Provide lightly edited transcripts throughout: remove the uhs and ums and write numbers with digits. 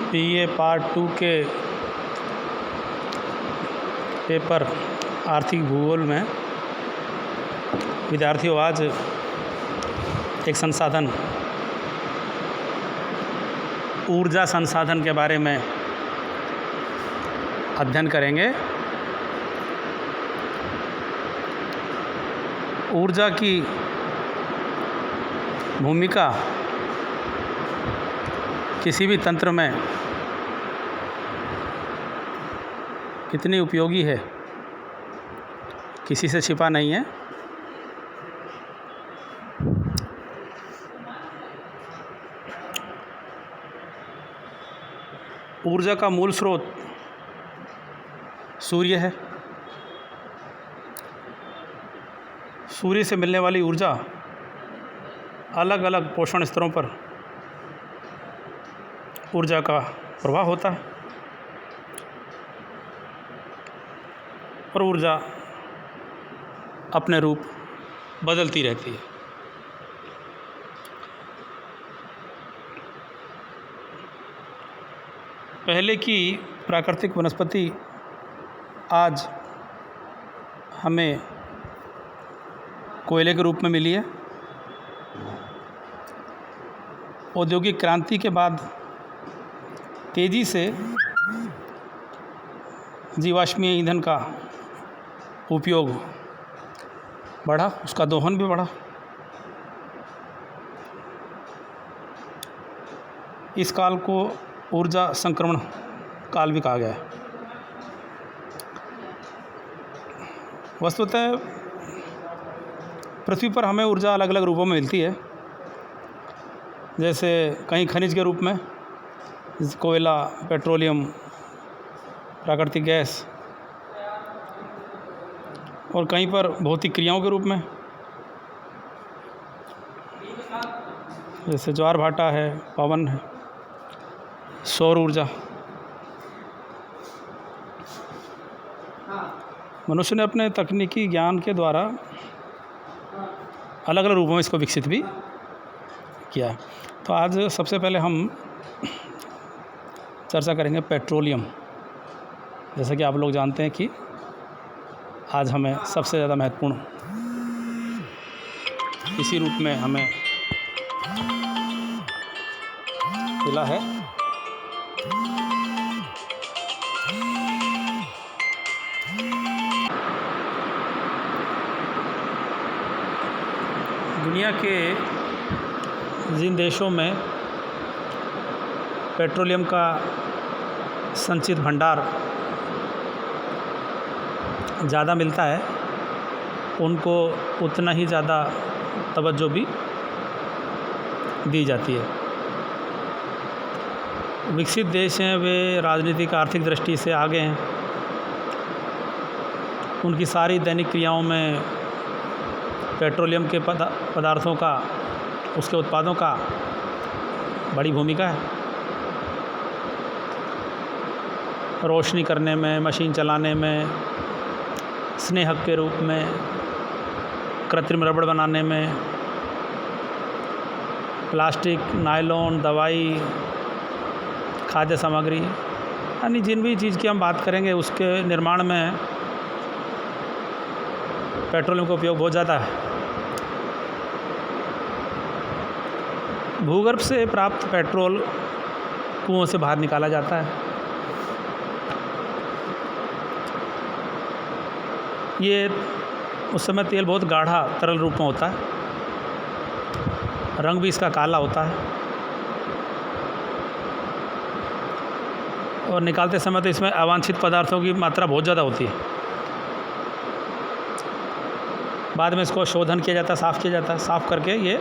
BA part 2 के paper आर्थिक भूगोल में विद्यार्थियों आज एक संसाधन ऊर्जा संसाधन के बारे में अध्ययन करेंगे। ऊर्जा की भूमिका किसी भी तंत्र में कितनी उपयोगी है, किसी से छिपा नहीं है। ऊर्जा का मूल स्रोत सूर्य है। सूर्य से मिलने वाली ऊर्जा अलग अलग पोषण स्तरों पर ऊर्जा का प्रवाह होता है और ऊर्जा अपने रूप बदलती रहती है। पहले की प्राकृतिक वनस्पति आज हमें कोयले के रूप में मिली है। औद्योगिक क्रांति के बाद तेज़ी से जीवाश्मीय ईंधन का उपयोग बढ़ा, उसका दोहन भी बढ़ा। इस काल को ऊर्जा संक्रमण काल भी कहा गया है। वस्तुतः पृथ्वी पर हमें ऊर्जा अलग अलग रूपों में मिलती है, जैसे कहीं खनिज के रूप में कोयला, पेट्रोलियम, प्राकृतिक गैस, और कहीं पर भौतिक क्रियाओं के रूप में जैसे ज्वार भाटा है, पवन है, सौर ऊर्जा। मनुष्य ने अपने तकनीकी ज्ञान के द्वारा अलग अलग रूपों में इसको विकसित भी किया। तो आज सबसे पहले हम चर्चा करेंगे पेट्रोलियम। जैसा कि आप लोग जानते हैं कि आज हमें सबसे ज़्यादा महत्वपूर्ण इसी रूप में हमें मिला है। दुनिया के जिन देशों में पेट्रोलियम का संचित भंडार ज़्यादा मिलता है, उनको उतना ही ज़्यादा तवज्जो भी दी जाती है। विकसित देश हैं, वे राजनीतिक आर्थिक दृष्टि से आगे हैं। उनकी सारी दैनिक क्रियाओं में पेट्रोलियम के पदार्थों का, उसके उत्पादों का बड़ी भूमिका है। रोशनी करने में, मशीन चलाने में, स्नेहक के रूप में, कृत्रिम रबड़ बनाने में, प्लास्टिक, नायलॉन, दवाई, खाद्य सामग्री, यानी जिन भी चीज़ की हम बात करेंगे उसके निर्माण में पेट्रोलियम का उपयोग बहुत ज़्यादा है। भूगर्भ से प्राप्त पेट्रोल कुओं से बाहर निकाला जाता है। ये उस समय तेल बहुत गाढ़ा तरल रूप में होता है, रंग भी इसका काला होता है, और निकालते समय तो इसमें अवांछित पदार्थों की मात्रा बहुत ज़्यादा होती है। बाद में इसको शोधन किया जाता है, साफ़ किया जाता है। साफ़ करके ये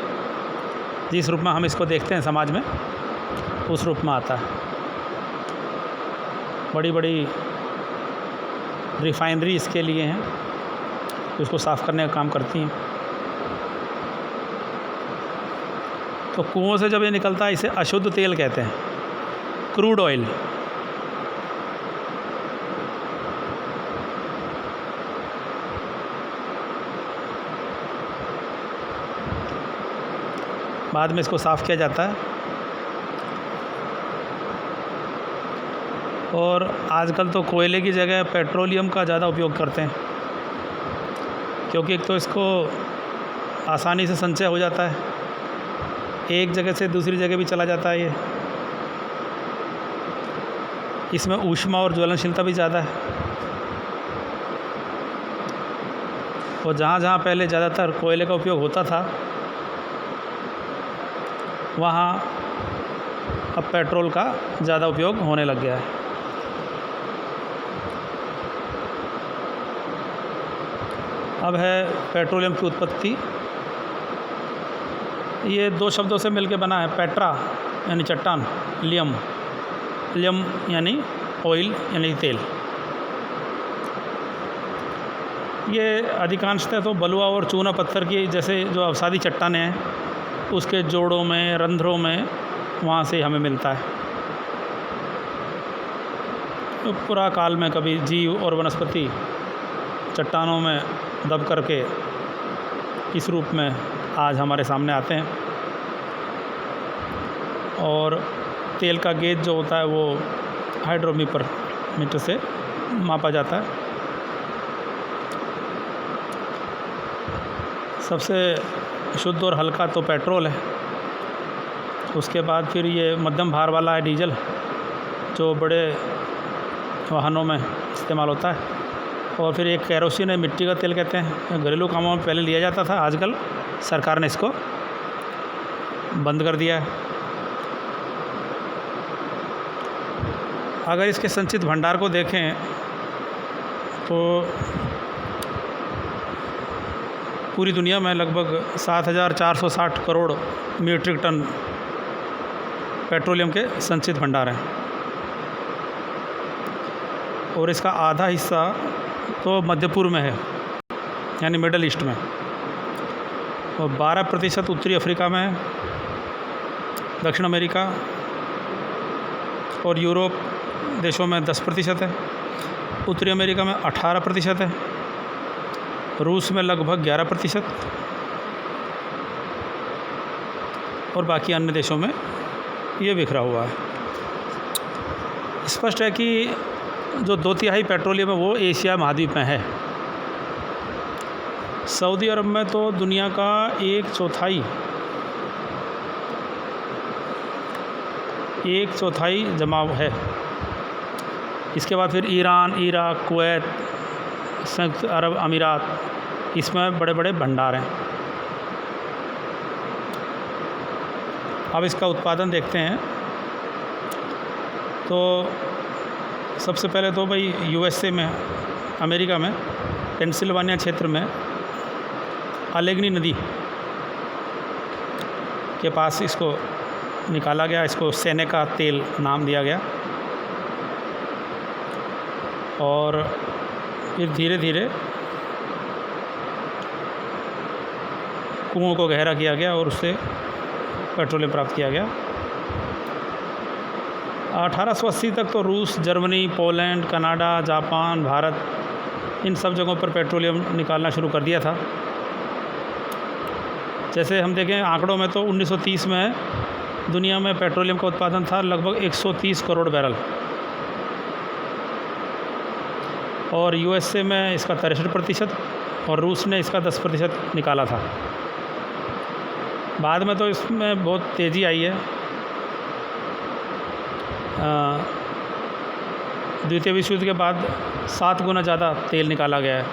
जिस रूप में हम इसको देखते हैं समाज में, उस रूप में आता है। बड़ी बड़ी रिफाइनरी इसके लिए हैं, उसको साफ़ करने का काम करती हैं। तो कुओं से जब ये निकलता है, इसे अशुद्ध तेल कहते हैं, क्रूड ऑयल। बाद में इसको साफ़ किया जाता है और आजकल तो कोयले की जगह पेट्रोलियम का ज़्यादा उपयोग करते हैं, क्योंकि एक तो इसको आसानी से संचय हो जाता है, एक जगह से दूसरी जगह भी चला जाता है ये। इसमें ऊष्मा और ज्वलनशीलता भी ज़्यादा है। और जहाँ जहाँ पहले ज़्यादातर कोयले का उपयोग होता था, वहाँ अब पेट्रोल का ज़्यादा उपयोग होने लग गया है। अब है पेट्रोलियम की उत्पत्ति। ये दो शब्दों से मिलकर बना है, पेट्रा यानी चट्टान, लियम यानी ऑयल यानी तेल। ये अधिकांशतः तो बलुआ और चूना पत्थर की जैसे जो अवसादी चट्टानें हैं, उसके जोड़ों में, रंध्रों में, वहाँ से हमें मिलता है। तो पूरा काल में कभी जीव और वनस्पति चट्टानों में दब करके इस रूप में आज हमारे सामने आते हैं। और तेल का गेज जो होता है वो हाइड्रोमीटर से मापा जाता है। सबसे शुद्ध और हल्का तो पेट्रोल है, उसके बाद फिर ये मध्यम भार वाला है डीजल, जो बड़े वाहनों में इस्तेमाल होता है। और फिर एक केरोसिन है, मिट्टी का तेल कहते हैं, घरेलू कामों में पहले लिया जाता था, आजकल सरकार ने इसको बंद कर दिया है। अगर इसके संचित भंडार को देखें तो पूरी दुनिया में लगभग 7,460 करोड़ मीट्रिक टन पेट्रोलियम के संचित भंडार हैं। और इसका आधा हिस्सा तो मध्य पूर्व में है, यानी मिडल ईस्ट में, और 12% उत्तरी अफ्रीका में है, दक्षिण अमेरिका और यूरोप देशों में 10% है, उत्तरी अमेरिका में 18% है, रूस में लगभग 11% और बाकी अन्य देशों में ये बिखरा हुआ है। स्पष्ट है कि जो 2/3 पेट्रोलियम है वो एशिया महाद्वीप में है। सऊदी अरब में तो दुनिया का 1/4 जमाव है। इसके बाद फिर ईरान, इराक, कुवैत, संयुक्त अरब अमीरात, इसमें बड़े बड़े भंडार हैं। अब इसका उत्पादन देखते हैं। तो सबसे पहले तो भाई यूएसए में, अमेरिका में, पेंसिल्वानिया क्षेत्र में अलेगनी नदी के पास इसको निकाला गया। इसको सेनेका तेल नाम दिया गया। और फिर धीरे धीरे कुओं को गहरा किया गया और उससे पेट्रोलियम प्राप्त किया गया। 1880 तक तो रूस, Germany, Poland, Canada, Japan, Bharat, इन सब जगहों पर पेट्रोलियम निकालना शुरू कर दिया था। जैसे हम देखें आंकड़ों में तो 1930 में दुनिया में पेट्रोलियम का उत्पादन था लगभग 130 करोड़ बैरल, और यूएसए में इसका 63% और रूस ने इसका 10% निकाला था। बाद में तो इसमें बहुत तेज़ी आई है। द्वितीय विश्व युद्ध के बाद 7 गुना ज़्यादा तेल निकाला गया है।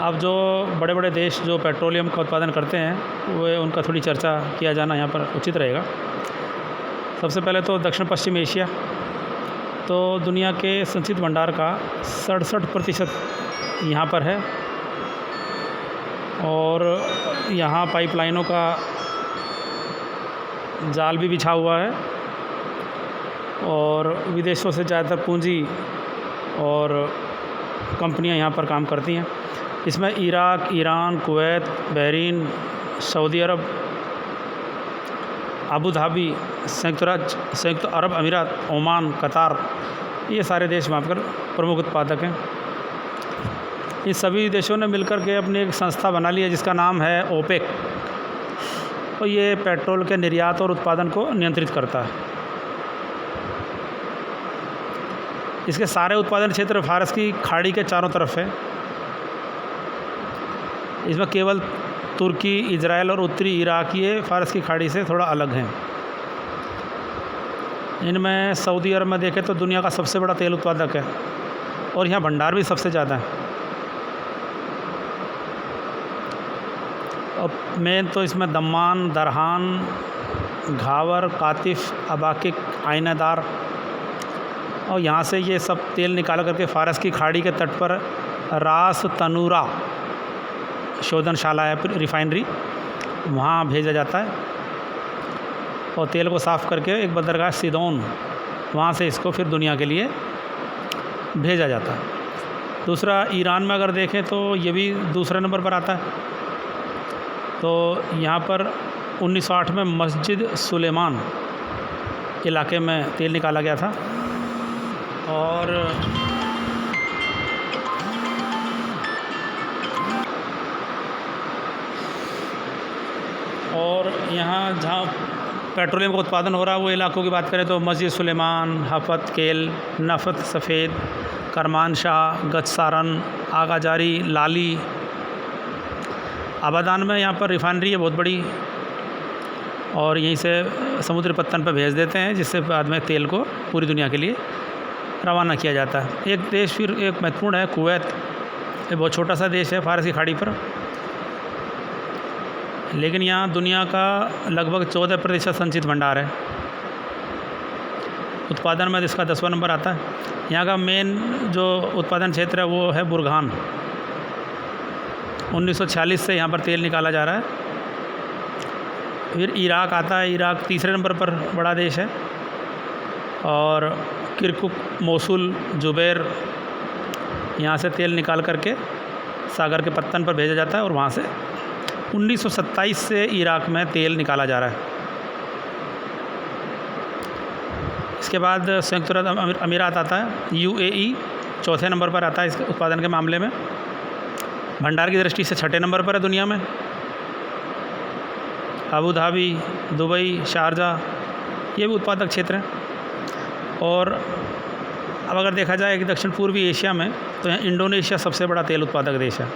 अब जो बड़े बड़े देश जो पेट्रोलियम का उत्पादन करते हैं वे उनका थोड़ी चर्चा किया जाना यहाँ पर उचित रहेगा। सबसे पहले तो दक्षिण पश्चिम एशिया, तो दुनिया के संचित भंडार का 67% यहाँ पर है। और यहाँ पाइपलाइनों का जाल भी बिछा हुआ है और विदेशों से ज़्यादातर पूंजी और कंपनियां यहाँ पर काम करती हैं। इसमें Iraq, Iran, Kuwait, Bahrain, Saudi Arab, Abu Dhabi, संयुक्त अरब अमीरात, ओमान, कतार, ये सारे देश वहाँ पर प्रमुख उत्पादक हैं। इन सभी देशों ने मिलकर के अपनी एक संस्था बना ली है जिसका नाम है ओपेक, और ये पेट्रोल के निर्यात और उत्पादन को नियंत्रित करता है। इसके सारे उत्पादन क्षेत्र फारस की खाड़ी के चारों तरफ है। इसमें केवल तुर्की, इजराइल और उत्तरी इराक ये फारस की खाड़ी से थोड़ा अलग हैं। इनमें सऊदी अरब में देखें तो दुनिया का सबसे बड़ा तेल उत्पादक है और यहाँ भंडार भी सबसे ज़्यादा है। और मेन तो इसमें दम्मान, दरहान, घावर, कातिफ, अबाकिक, आइनादार, और यहाँ से ये सब तेल निकाल करके फ़ारस की खाड़ी के तट पर रास तनूरा शोधनशाला है, रिफाइनरी, वहाँ भेजा जाता है और तेल को साफ़ करके एक बंदरगाह सिदोन, वहाँ से इसको फिर दुनिया के लिए भेजा जाता है। दूसरा, ईरान में अगर देखें तो ये भी दूसरे नंबर पर आता है। तो यहाँ पर 1908 में मस्जिद सुलेमान इलाके में तेल निकाला गया था और यहाँ जहाँ पेट्रोलियम का उत्पादन हो रहा है वो इलाकों की बात करें तो मस्जिद सुलेमान, हफत केल, नफत सफ़ेद, करमानशाह, गचसारन, आगाजारी, लाली, आबादान में यहाँ पर रिफाइनरी है बहुत बड़ी, और यहीं से समुद्री पत्तन पर भेज देते हैं, जिससे बाद में तेल को पूरी दुनिया के लिए रवाना किया जाता है। एक देश फिर एक महत्वपूर्ण है कुवैत। ये बहुत छोटा सा देश है फ़ारस की खाड़ी पर, लेकिन यहाँ दुनिया का लगभग 14% संचित भंडार है। उत्पादन में इसका 10वां नंबर आता है। यहाँ का मेन जो उत्पादन क्षेत्र है वो है बुरहान। 1946 से यहाँ पर तेल निकाला जा रहा है। फिर इराक आता है, इराक तीसरे नंबर पर बड़ा देश है, और किरकुक, मोसुल, जुबैर, यहाँ से तेल निकाल करके सागर के पत्तन पर भेजा जाता है और वहाँ से 1927 से इराक में तेल निकाला जा रहा है। इसके बाद संयुक्त अरब अमीरात आता है, यूएई चौथे नंबर पर आता है इसके उत्पादन के मामले में। भंडार की दृष्टि से 6ठे नंबर पर है दुनिया में। अबू धाबी, दुबई, शारजाह, ये भी उत्पादक क्षेत्र हैं। और अब अगर देखा जाए कि दक्षिण पूर्वी एशिया में तो यहाँ इंडोनेशिया सबसे बड़ा तेल उत्पादक देश है।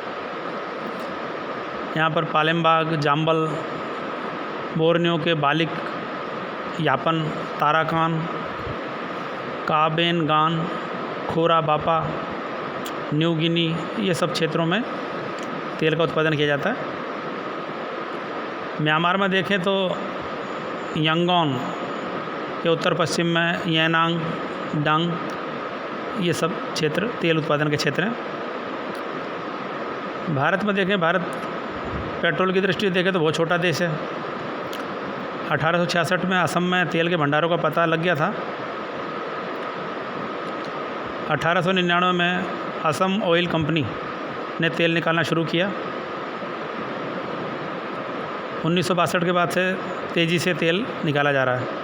यहाँ पर पालेमबाग, जाम्बल, बोर्नियो के बालिक, यापन, ताराकान, काबेनगान, खोरा बापा, न्यू गिनी, ये सब क्षेत्रों में तेल का उत्पादन किया जाता है। म्यांमार में देखें तो यांगोन के उत्तर पश्चिम में येनांग, डंग, ये सब क्षेत्र तेल उत्पादन के क्षेत्र हैं। भारत में देखें, भारत पेट्रोल की दृष्टि से देखें तो बहुत छोटा देश है। 1866 में असम में तेल के भंडारों का पता लग गया था। 1899 में असम ऑयल कंपनी ने तेल निकालना शुरू किया। 1962 के बाद से तेज़ी से तेल निकाला जा रहा है।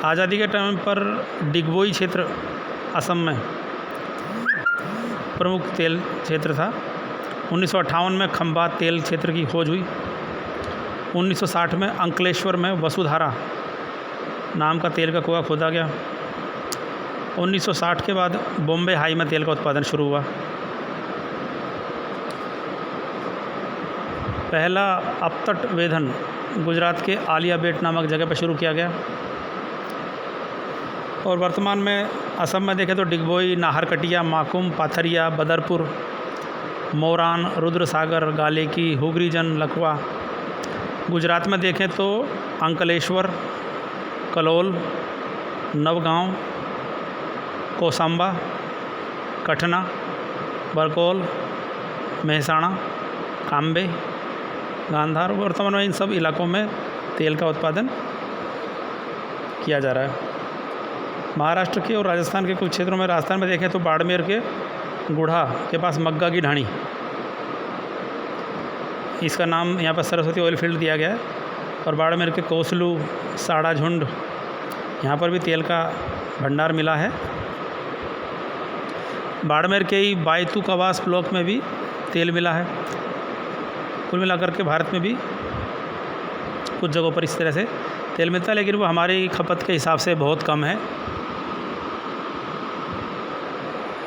आज़ादी के टाइम पर डिगबोई क्षेत्र असम में प्रमुख तेल क्षेत्र था। 1958 में खंबात तेल क्षेत्र की खोज हुई। 1960 में अंकलेश्वर में वसुधारा नाम का तेल का कुआं खोदा गया। 1960 के बाद बॉम्बे हाई में तेल का उत्पादन शुरू हुआ। पहला अपतट वेधन गुजरात के आलिया बेट नामक जगह पर शुरू किया गया। और वर्तमान में असम में देखें तो डिगबोई, नाहरकटिया, माकुम, पाथरिया, बदरपुर, मोरान, रुद्रसागर, गालेकी, हुगरीजन, लखवा। गुजरात में देखें तो अंकलेश्वर, कलोल, नवगांव, कोसांबा, कठना, बरकौल, मेहसाणा, काम्बे, गांधार। वर्तमान में इन सब इलाकों में तेल का उत्पादन किया जा रहा है। महाराष्ट्र के और राजस्थान के कुछ क्षेत्रों में, राजस्थान में देखें तो बाड़मेर के गुढ़ा के पास मग्गा की ढाणी, इसका नाम यहाँ पर सरस्वती ऑयल फील्ड दिया गया है। और बाड़मेर के कोसलू, साड़ा झुंड, यहाँ पर भी तेल का भंडार मिला है। बाड़मेर के ही बायतू कवास ब्लॉक में भी तेल मिला है। कुल मिलाकर के भारत में भी कुछ जगहों पर इस तरह से तेल मिलता है, लेकिन वो हमारी खपत के हिसाब से बहुत कम है।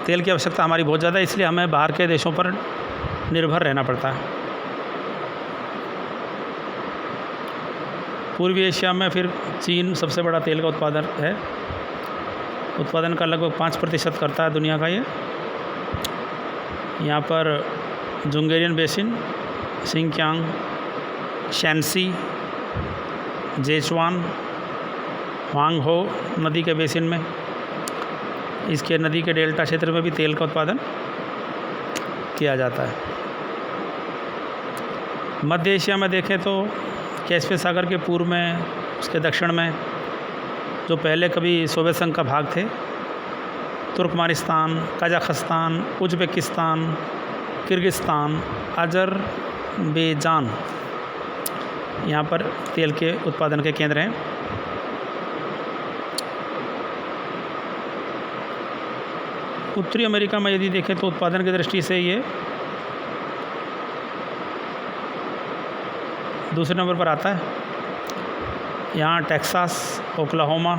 तेल की आवश्यकता हमारी बहुत ज़्यादा है, इसलिए हमें बाहर के देशों पर निर्भर रहना पड़ता है। पूर्वी एशिया में फिर चीन सबसे बड़ा तेल का उत्पादक है। उत्पादन का लगभग 5% करता है दुनिया का ये। यहाँ पर जुंगेरियन बेसिन, सिंकियांग, शैनसी, जेचुआन, हुआंगहो नदी के बेसिन में, इसके नदी के डेल्टा क्षेत्र में भी तेल का उत्पादन किया जाता है। मध्य एशिया में देखें तो कैस्पियन सागर के पूर्व में, उसके दक्षिण में, जो पहले कभी सोवियत संघ का भाग थे, Turkmenistan, Kazakhstan, Uzbekistan, Kyrgyzstan, Azerbaijan, यहाँ पर तेल के उत्पादन के केंद्र हैं। उत्तरी अमेरिका में यदि देखें तो उत्पादन की दृष्टि से ये दूसरे नंबर पर आता है। यहाँ टेक्सास, ओक्लाहोमा,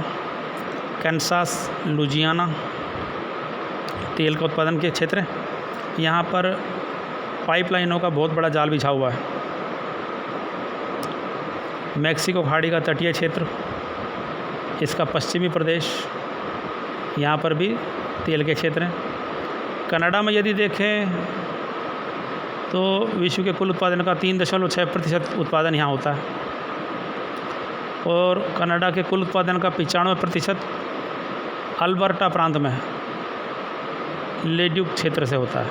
कैनसास, लुजियाना तेल का उत्पादन के क्षेत्र हैं। यहाँ पर पाइपलाइनों का बहुत बड़ा जाल बिछा हुआ है। मैक्सिको खाड़ी का तटीय क्षेत्र, इसका पश्चिमी प्रदेश, यहाँ पर भी तेल के क्षेत्र हैं। कनाडा में यदि देखें तो विश्व के कुल उत्पादन का 3.6% उत्पादन यहाँ होता है, और कनाडा के कुल उत्पादन का 95% अल्बर्टा प्रांत में लेड्यूक क्षेत्र से होता है।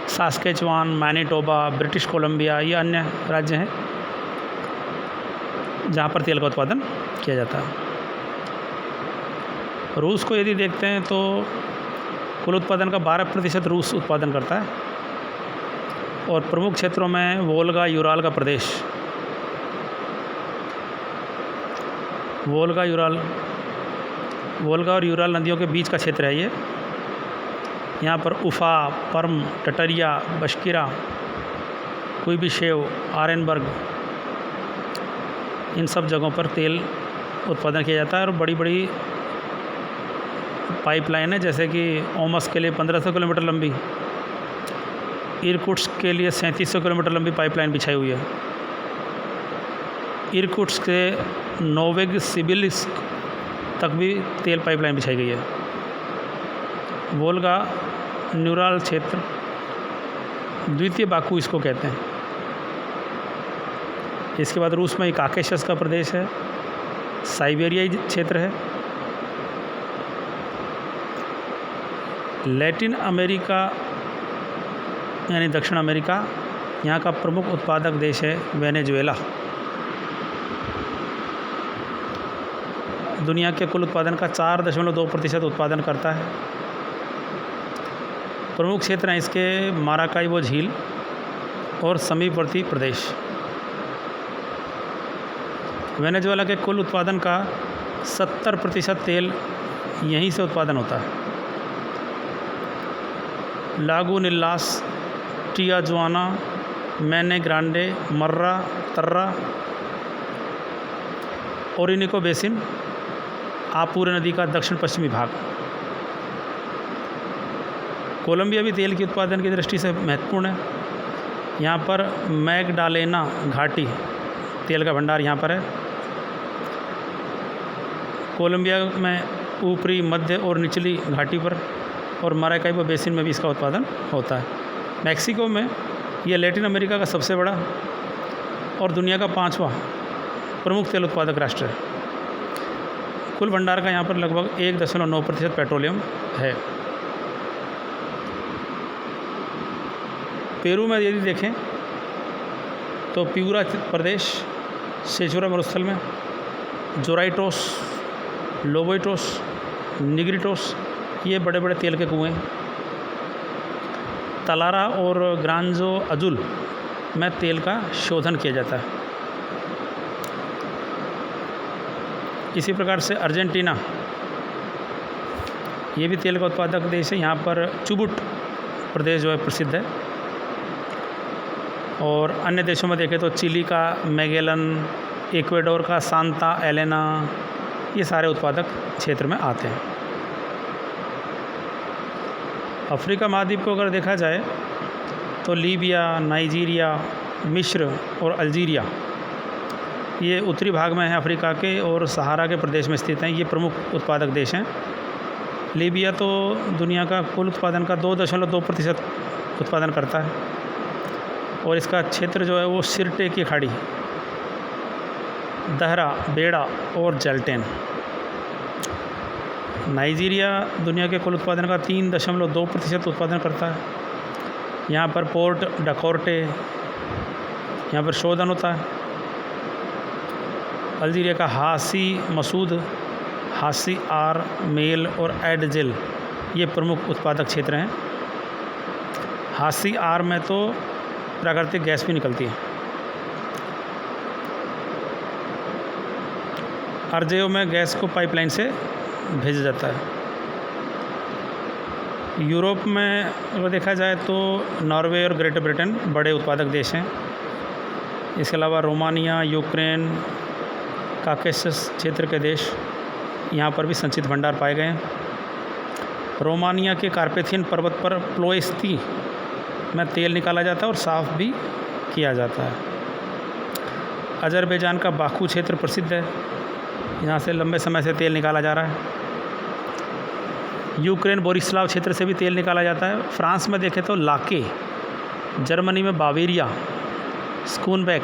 सास्केचुआन, मैनिटोबा, ब्रिटिश कोलंबिया, ये अन्य राज्य हैं जहाँ पर तेल का उत्पादन किया जाता है। रूस को यदि देखते हैं तो कुल उत्पादन का 12% रूस उत्पादन करता है, और प्रमुख क्षेत्रों में वोल्गा यूराल का प्रदेश, वोल्गा और यूराल नदियों के बीच का क्षेत्र है ये। यहाँ पर उफ़ा, पर्म, टटरिया, बशकिरा, कुइबिशेव, आरेनबर्ग, इन सब जगहों पर तेल उत्पादन किया जाता है। और बड़ी बड़ी पाइपलाइन है, जैसे कि ओमस के लिए 1500 किलोमीटर लंबी, इरकुट्स्क के लिए 3700 किलोमीटर लंबी पाइपलाइन बिछाई हुई है। इरकुट्स्क से नोवेसिबिर्स्क तक भी तेल पाइपलाइन बिछाई गई है। वोल्गा यूराल क्षेत्र, द्वितीय बाकू इसको कहते हैं। इसके बाद रूस में काकेशस का प्रदेश है, साइबेरियाई क्षेत्र है। लैटिन अमेरिका यानी दक्षिण अमेरिका, यहाँ का प्रमुख उत्पादक देश है वेनेजुएला। दुनिया के कुल उत्पादन का 4.2% उत्पादन करता है। प्रमुख क्षेत्र हैं इसके माराकाइबो झील और समीपवर्ती प्रदेश। वेनेजुएला के कुल उत्पादन का 70% तेल यहीं से उत्पादन होता है। लागूनिल्लास, टियाजुआना, मैने ग्रांडे, मर्रा, तर्रा, ओरिनिको बेसिन, आपूरे नदी का दक्षिण पश्चिमी भाग। कोलंबिया भी तेल के उत्पादन की दृष्टि से महत्वपूर्ण है। यहाँ पर मैगडालेना घाटी तेल का भंडार यहाँ पर है। कोलंबिया में ऊपरी, मध्य और निचली घाटी पर और माराकाइबो बेसिन में भी इसका उत्पादन होता है। मैक्सिको में यह लैटिन अमेरिका का सबसे बड़ा और दुनिया का 5वां प्रमुख तेल उत्पादक राष्ट्र है। कुल भंडार का यहाँ पर लगभग 1.9% पेट्रोलियम है। पेरू में यदि देखें तो प्यूरा प्रदेश, सेचुरा मरुस्थल में जोराइटोस, लोबोइटोस, निग्रिटोस, ये बड़े बड़े तेल के कुएँ। तलारा और ग्रांजो अजुल में तेल का शोधन किया जाता है। इसी प्रकार से अर्जेंटीना, ये भी तेल का उत्पादक देश है। यहाँ पर चुबुट प्रदेश जो है प्रसिद्ध है। और अन्य देशों में देखें तो चिली का मैगेलन, इक्वेडोर का सांता एलेना, ये सारे उत्पादक क्षेत्र में आते हैं। अफ्रीका महाद्वीप को अगर देखा जाए तो लीबिया, नाइजीरिया, मिस्र और अल्जीरिया ये उत्तरी भाग में हैं अफ्रीका के और सहारा के प्रदेश में स्थित हैं। ये प्रमुख उत्पादक देश हैं। लीबिया तो दुनिया का कुल उत्पादन का 2.2% उत्पादन करता है और इसका क्षेत्र जो है वो सिरटे की खाड़ी, दहरा, बेड़ा और जल्टेन। नाइजीरिया दुनिया के कुल उत्पादन का 3.2% उत्पादन करता है। यहाँ पर पोर्ट डकोर्टे, यहाँ पर शोधन होता है। अल्जीरिया का हासी मसूद, हासी आर, मेल और एडजिल ये प्रमुख उत्पादक क्षेत्र हैं। हासी आर में तो प्राकृतिक गैस भी निकलती है। अर्जेओ में गैस को पाइपलाइन से भेजा जाता है। यूरोप में अगर देखा जाए तो नॉर्वे और ग्रेट ब्रिटेन बड़े उत्पादक देश हैं। इसके अलावा रोमानिया, यूक्रेन, काकेशस क्षेत्र के देश, यहाँ पर भी संचित भंडार पाए गए हैं। रोमानिया के कार्पेथियन पर्वत पर प्लोएस्ती में तेल निकाला जाता है और साफ़ भी किया जाता है। अजरबैजान का बाकू क्षेत्र प्रसिद्ध है, यहाँ से लंबे समय से तेल निकाला जा रहा है। यूक्रेन बोरिस्लाव क्षेत्र से भी तेल निकाला जाता है। फ्रांस में देखें तो लाके, जर्मनी में बावेरिया, स्कूनबैक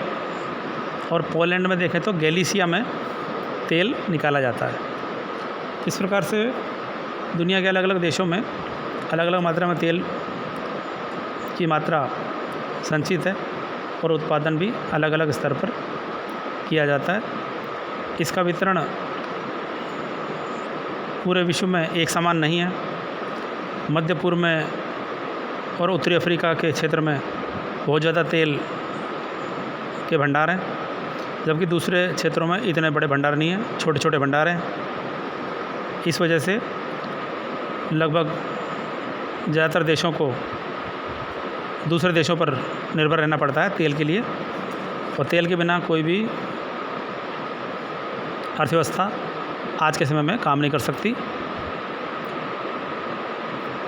और पोलैंड में देखें तो गैलिसिया में तेल निकाला जाता है। इस प्रकार से दुनिया के अलग अलग देशों में अलग अलग मात्रा में तेल की मात्रा संचित है और उत्पादन भी अलग अलग स्तर पर किया जाता है। इसका वितरण पूरे विश्व में एक समान नहीं है। मध्य पूर्व में और उत्तरी अफ्रीका के क्षेत्र में बहुत ज़्यादा तेल के भंडार हैं, जबकि दूसरे क्षेत्रों में इतने बड़े भंडार नहीं हैं, छोटे छोटे भंडार हैं। इस वजह से लगभग ज़्यादातर देशों को दूसरे देशों पर निर्भर रहना पड़ता है तेल के लिए, और तेल के बिना कोई भी अर्थव्यवस्था आज के समय में काम नहीं कर सकती।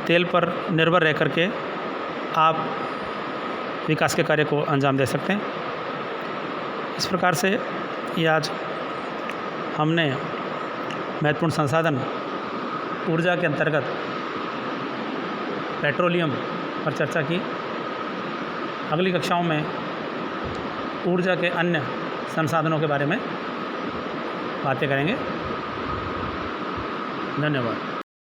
तेल पर निर्भर रह करके आप विकास के कार्य को अंजाम दे सकते हैं। इस प्रकार से ये आज हमने महत्वपूर्ण संसाधन ऊर्जा के अंतर्गत पेट्रोलियम पर चर्चा की। अगली कक्षाओं में ऊर्जा के अन्य संसाधनों के बारे में बातें करेंगे। धन्यवाद।